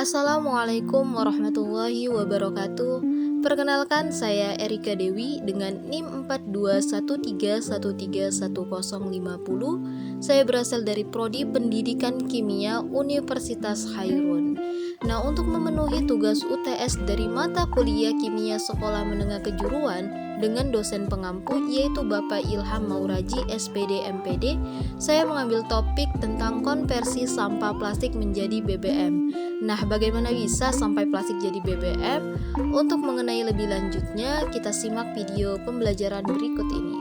Assalamualaikum warahmatullahi wabarakatuh. Perkenalkan, saya Erika Dewi dengan NIM 4213131050. Saya berasal dari Prodi Pendidikan Kimia Universitas Khairun. Nah, untuk memenuhi tugas UTS dari mata kuliah Kimia Sekolah Menengah Kejuruan dengan dosen pengampu yaitu Bapak Ilham Mauraji SPD MPD, saya mengambil topik tentang konversi sampah plastik menjadi BBM. Nah, bagaimana bisa sampai plastik jadi BBM? Untuk mengenai lebih lanjutnya, kita simak video pembelajaran berikut ini.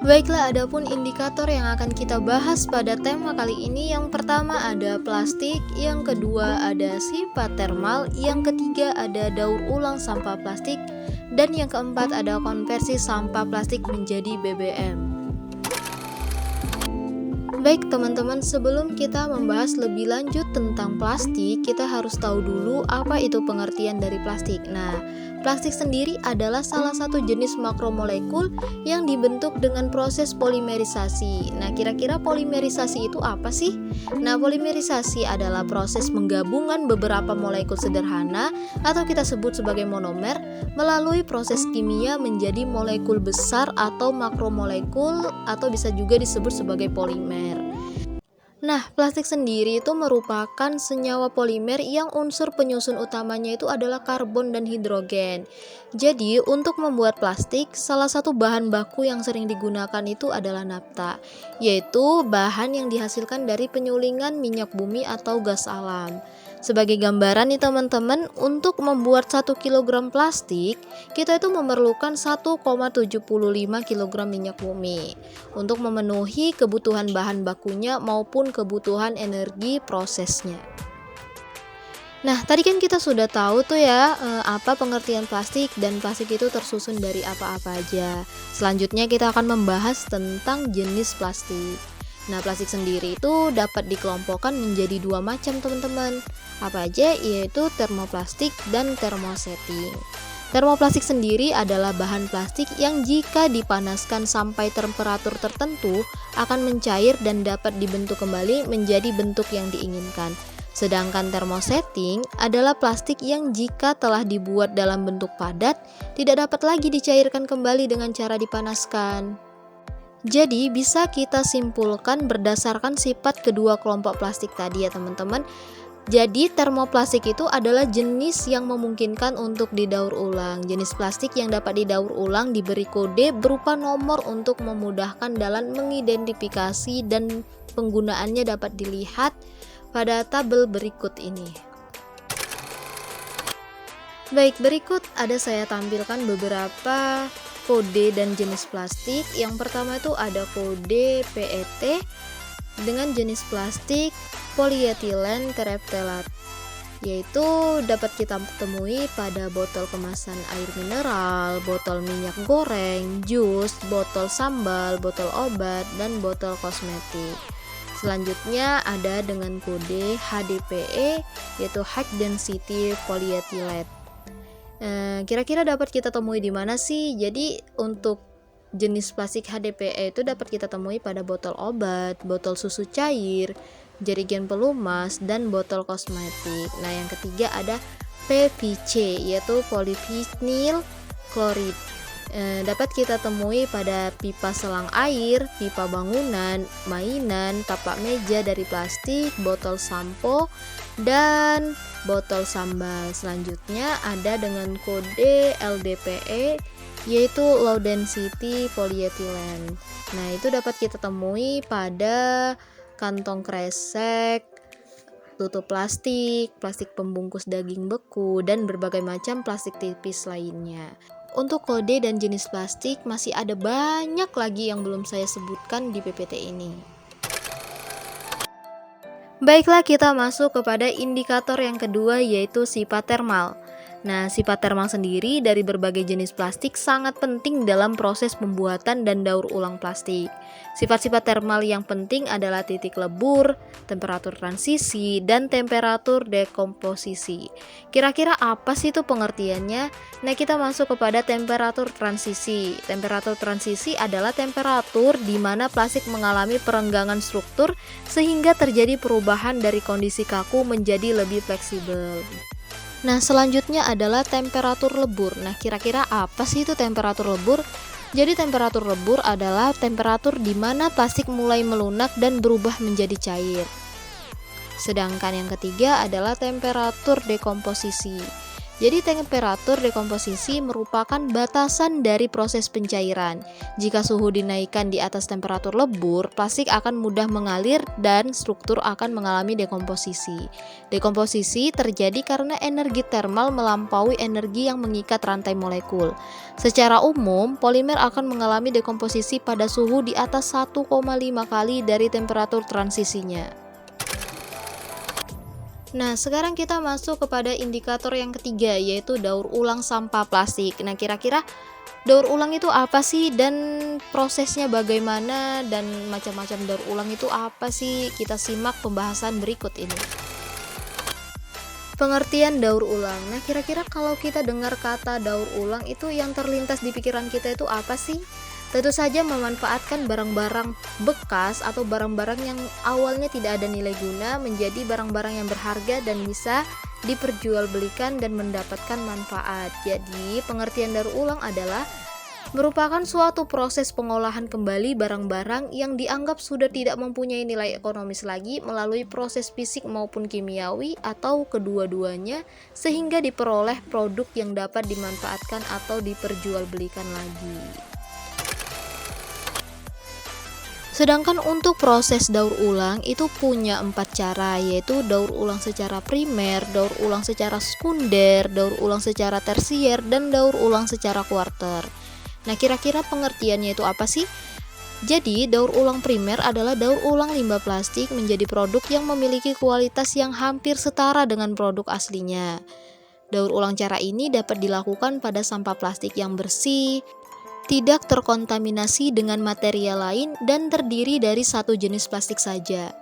Baiklah, adapun indikator yang akan kita bahas pada tema kali ini, yang pertama ada plastik, yang kedua ada sifat termal, yang ketiga ada daur ulang sampah plastik, dan yang keempat ada konversi sampah plastik menjadi BBM. Baik teman-teman, sebelum kita membahas lebih lanjut tentang plastik, kita harus tahu dulu apa itu pengertian dari plastik. Nah, plastik sendiri adalah salah satu jenis makromolekul yang dibentuk dengan proses polimerisasi. Nah, kira-kira polimerisasi itu apa sih? Nah, polimerisasi adalah proses menggabungan beberapa molekul sederhana atau kita sebut sebagai monomer melalui proses kimia menjadi molekul besar atau makromolekul atau bisa juga disebut sebagai polimer. Nah, plastik sendiri itu merupakan senyawa polimer yang unsur penyusun utamanya itu adalah karbon dan hidrogen. Jadi, untuk membuat plastik, salah satu bahan baku yang sering digunakan itu adalah nafta, yaitu bahan yang dihasilkan dari penyulingan minyak bumi atau gas alam. Sebagai gambaran nih teman-teman, untuk membuat 1 kg plastik, kita itu memerlukan 1,75 kg minyak bumi untuk memenuhi kebutuhan bahan bakunya maupun kebutuhan energi prosesnya. Nah, tadi kan kita sudah tahu tuh ya apa pengertian plastik, dan plastik itu tersusun dari apa-apa aja. Selanjutnya kita akan membahas tentang jenis plastik. Nah, plastik sendiri itu dapat dikelompokkan menjadi dua macam teman-teman. Apa aja? Yaitu termoplastik dan termosetting. Termoplastik sendiri adalah bahan plastik yang jika dipanaskan sampai temperatur tertentu akan mencair dan dapat dibentuk kembali menjadi bentuk yang diinginkan. Sedangkan termosetting adalah plastik yang jika telah dibuat dalam bentuk padat tidak dapat lagi dicairkan kembali dengan cara dipanaskan. Jadi bisa kita simpulkan berdasarkan sifat kedua kelompok plastik tadi ya teman-teman. Jadi termoplastik itu adalah jenis yang memungkinkan untuk didaur ulang. Jenis plastik yang dapat didaur ulang diberi kode berupa nomor untuk memudahkan dalam mengidentifikasi, dan penggunaannya dapat dilihat pada tabel berikut ini. Baik, berikut ada saya tampilkan beberapa kode dan jenis plastik. Yang pertama itu ada kode PET dengan jenis plastik polyethylene terephthalate, yaitu dapat kita temui pada botol kemasan air mineral, botol minyak goreng, jus, botol sambal, botol obat, dan botol kosmetik. Selanjutnya ada dengan kode HDPE, yaitu High Density Polyethylene. Kira-kira dapat kita temui di mana sih? Jadi untuk jenis plastik HDPE itu dapat kita temui pada botol obat, botol susu cair, jerigen pelumas, dan botol kosmetik. Nah, yang ketiga ada PVC, yaitu polyvinyl chloride. Dapat kita temui pada pipa selang air, pipa bangunan, mainan, tapak meja dari plastik, botol sampo, dan botol sambal. Selanjutnya ada dengan kode LDPE, yaitu Low Density Polyethylene. Nah, itu dapat kita temui pada kantong kresek, tutup plastik, plastik pembungkus daging beku, dan berbagai macam plastik tipis lainnya. Untuk kode dan jenis plastik masih ada banyak lagi yang belum saya sebutkan di PPT ini. Baiklah, kita masuk kepada indikator yang kedua, yaitu sifat termal. Nah, sifat thermal sendiri dari berbagai jenis plastik sangat penting dalam proses pembuatan dan daur ulang plastik. Sifat-sifat thermal yang penting adalah titik lebur, temperatur transisi, dan temperatur dekomposisi. Kira-kira apa sih itu pengertiannya? Nah, kita masuk kepada temperatur transisi. Temperatur transisi adalah temperatur di mana plastik mengalami perenggangan struktur sehingga terjadi perubahan dari kondisi kaku menjadi lebih fleksibel. Nah, selanjutnya adalah temperatur lebur. Nah, kira-kira apa sih itu temperatur lebur? Jadi, temperatur lebur adalah temperatur di mana plastik mulai melunak dan berubah menjadi cair. Sedangkan yang ketiga adalah temperatur dekomposisi. Jadi temperatur dekomposisi merupakan batasan dari proses pencairan. Jika suhu dinaikkan di atas temperatur lebur, plastik akan mudah mengalir dan struktur akan mengalami dekomposisi. Dekomposisi terjadi karena energi termal melampaui energi yang mengikat rantai molekul. Secara umum, polimer akan mengalami dekomposisi pada suhu di atas 1,5 kali dari temperatur transisinya. Nah, sekarang kita masuk kepada indikator yang ketiga, yaitu daur ulang sampah plastik. Nah, kira-kira daur ulang itu apa sih dan prosesnya bagaimana dan macam-macam daur ulang itu apa sih? Kita simak pembahasan berikut ini. Pengertian daur ulang. Nah, kira-kira kalau kita dengar kata daur ulang itu yang terlintas di pikiran kita itu apa sih? Tentu saja memanfaatkan barang-barang bekas atau barang-barang yang awalnya tidak ada nilai guna menjadi barang-barang yang berharga dan bisa diperjualbelikan dan mendapatkan manfaat. Jadi, pengertian daur ulang adalah merupakan suatu proses pengolahan kembali barang-barang yang dianggap sudah tidak mempunyai nilai ekonomis lagi melalui proses fisik maupun kimiawi atau kedua-duanya sehingga diperoleh produk yang dapat dimanfaatkan atau diperjualbelikan lagi. Sedangkan untuk proses daur ulang itu punya 4 cara, yaitu daur ulang secara primer, daur ulang secara sekunder, daur ulang secara tersier, dan daur ulang secara kuarter. Nah, kira-kira pengertiannya itu apa sih? Jadi, daur ulang primer adalah daur ulang limbah plastik menjadi produk yang memiliki kualitas yang hampir setara dengan produk aslinya. Daur ulang cara ini dapat dilakukan pada sampah plastik yang bersih, tidak terkontaminasi dengan material lain dan terdiri dari satu jenis plastik saja.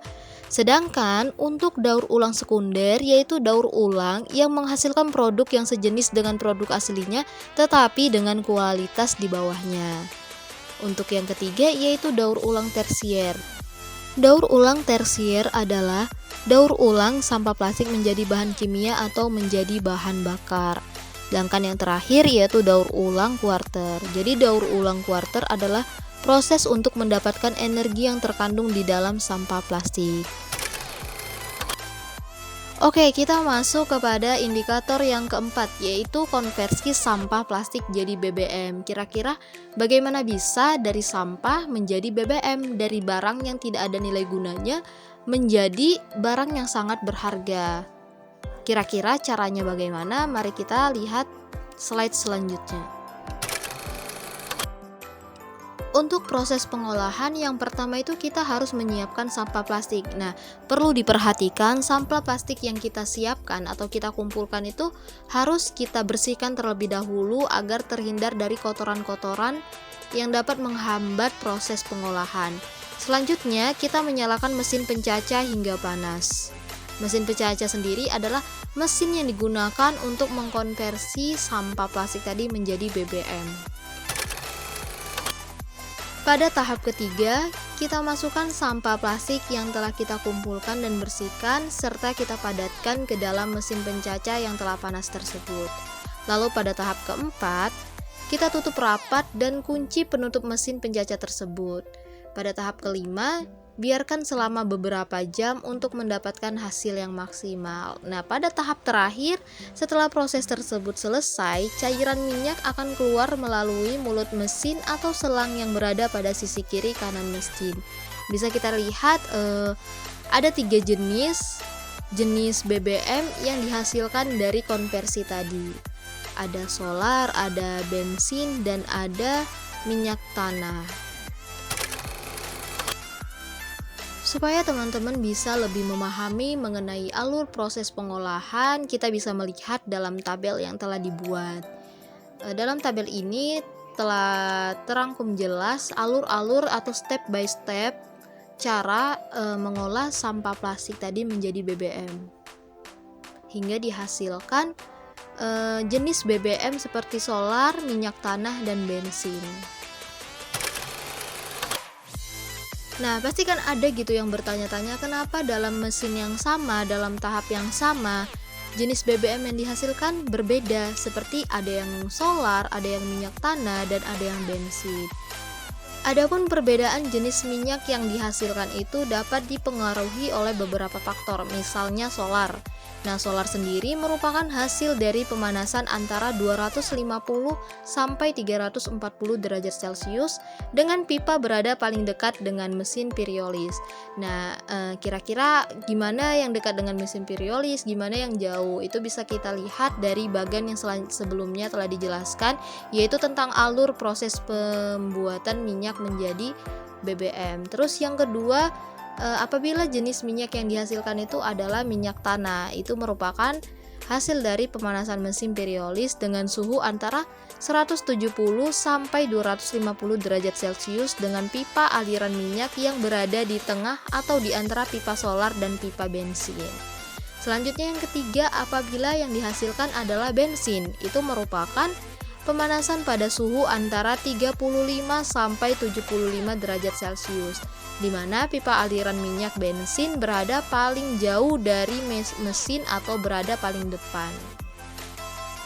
Sedangkan untuk daur ulang sekunder yaitu daur ulang yang menghasilkan produk yang sejenis dengan produk aslinya tetapi dengan kualitas di bawahnya. Untuk yang ketiga yaitu daur ulang tersier. Daur ulang tersier adalah daur ulang sampah plastik menjadi bahan kimia atau menjadi bahan bakar. Sedangkan yang terakhir yaitu daur ulang kuarter. Jadi daur ulang kuarter adalah proses untuk mendapatkan energi yang terkandung di dalam sampah plastik. Oke, kita masuk kepada indikator yang keempat, yaitu konversi sampah plastik jadi BBM. Kira-kira bagaimana bisa dari sampah menjadi BBM, dari barang yang tidak ada nilai gunanya menjadi barang yang sangat berharga? Kira-kira caranya bagaimana? Mari kita lihat slide selanjutnya. Untuk proses pengolahan yang pertama itu kita harus menyiapkan sampah plastik. Nah, perlu diperhatikan sampah plastik yang kita siapkan atau kita kumpulkan itu harus kita bersihkan terlebih dahulu agar terhindar dari kotoran-kotoran yang dapat menghambat proses pengolahan. Selanjutnya, kita menyalakan mesin pencacah hingga panas. Mesin pencacah sendiri adalah mesin yang digunakan untuk mengkonversi sampah plastik tadi menjadi BBM. Pada tahap ketiga, kita masukkan sampah plastik yang telah kita kumpulkan dan bersihkan serta kita padatkan ke dalam mesin pencacah yang telah panas tersebut. Lalu pada tahap keempat, kita tutup rapat dan kunci penutup mesin pencacah tersebut. Pada tahap kelima, biarkan selama beberapa jam untuk mendapatkan hasil yang maksimal. Nah, pada tahap terakhir, setelah proses tersebut selesai, cairan minyak akan keluar melalui mulut mesin atau selang yang berada pada sisi kiri kanan mesin. Bisa kita lihat ada 3 jenis BBM yang dihasilkan dari konversi tadi. Ada solar, ada bensin, dan ada minyak tanah. Supaya teman-teman bisa lebih memahami mengenai alur proses pengolahan, kita bisa melihat dalam tabel yang telah dibuat. Dalam tabel ini telah terangkum jelas alur-alur atau step by step cara mengolah sampah plastik tadi menjadi BBM hingga dihasilkan jenis BBM seperti solar, minyak tanah, dan bensin. Nah, pasti kan ada gitu yang bertanya-tanya kenapa dalam mesin yang sama, dalam tahap yang sama, jenis BBM yang dihasilkan berbeda, seperti ada yang solar, ada yang minyak tanah, dan ada yang bensin. Adapun perbedaan jenis minyak yang dihasilkan itu dapat dipengaruhi oleh beberapa faktor, misalnya solar. Nah, solar sendiri merupakan hasil dari pemanasan antara 250 sampai 340 derajat Celcius dengan pipa berada paling dekat dengan mesin Pyreolis. Nah, kira-kira gimana yang dekat dengan mesin Pyreolis, gimana yang jauh? Itu bisa kita lihat dari bagian yang sebelumnya telah dijelaskan, yaitu tentang alur proses pembuatan minyak menjadi BBM. Terus yang kedua, apabila jenis minyak yang dihasilkan itu adalah minyak tanah, itu merupakan hasil dari pemanasan mesin Pyreolis dengan suhu antara 170 sampai 250 derajat Celcius dengan pipa aliran minyak yang berada di tengah atau di antara pipa solar dan pipa bensin. Selanjutnya yang ketiga, apabila yang dihasilkan adalah bensin, itu merupakan pemanasan pada suhu antara 35 sampai 75 derajat Celcius, di mana pipa aliran minyak bensin berada paling jauh dari mesin atau berada paling depan.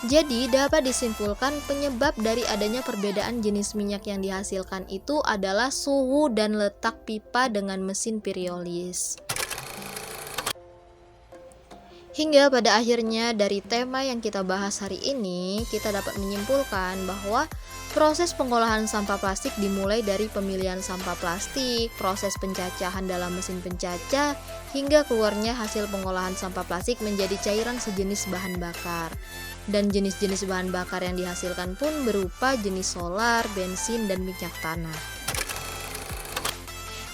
Jadi dapat disimpulkan penyebab dari adanya perbedaan jenis minyak yang dihasilkan itu adalah suhu dan letak pipa dengan mesin Pyreolis. Hingga pada akhirnya dari tema yang kita bahas hari ini, kita dapat menyimpulkan bahwa proses pengolahan sampah plastik dimulai dari pemilihan sampah plastik, proses pencacahan dalam mesin pencacah, hingga keluarnya hasil pengolahan sampah plastik menjadi cairan sejenis bahan bakar. Dan jenis-jenis bahan bakar yang dihasilkan pun berupa jenis solar, bensin, dan minyak tanah.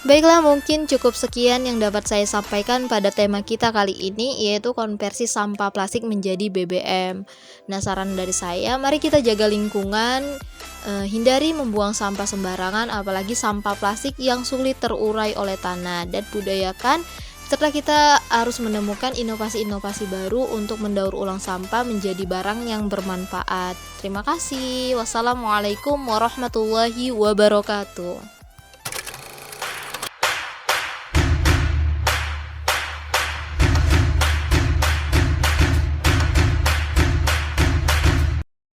Baiklah, mungkin cukup sekian yang dapat saya sampaikan pada tema kita kali ini, yaitu konversi sampah plastik menjadi BBM. Nah, saran dari saya, mari kita jaga lingkungan, hindari membuang sampah sembarangan, apalagi sampah plastik yang sulit terurai oleh tanah, dan budayakan serta kita harus menemukan inovasi-inovasi baru untuk mendaur ulang sampah menjadi barang yang bermanfaat. Terima kasih. Wassalamualaikum warahmatullahi wabarakatuh.